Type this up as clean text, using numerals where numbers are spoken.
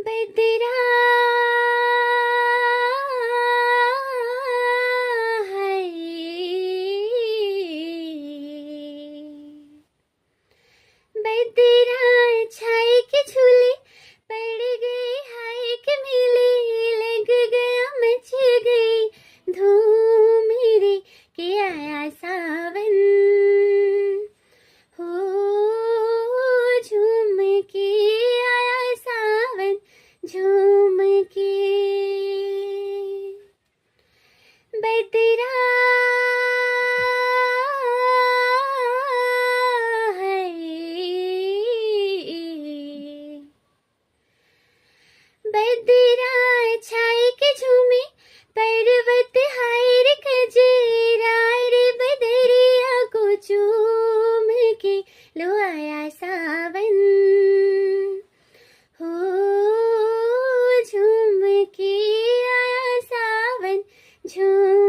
बदरा है, बदरा छाई के झूले पड़ गई, हाय के मिले लग गया, मच गई धूम रे के आया सावन, हो झूम के आया सावन, झूम के बदरा है, बदरा छाई के झूमे पर्वत हाय रे कजरा रे, बदरिया को चूम के लो आया सावन, हो झूम के आया सावन, झूम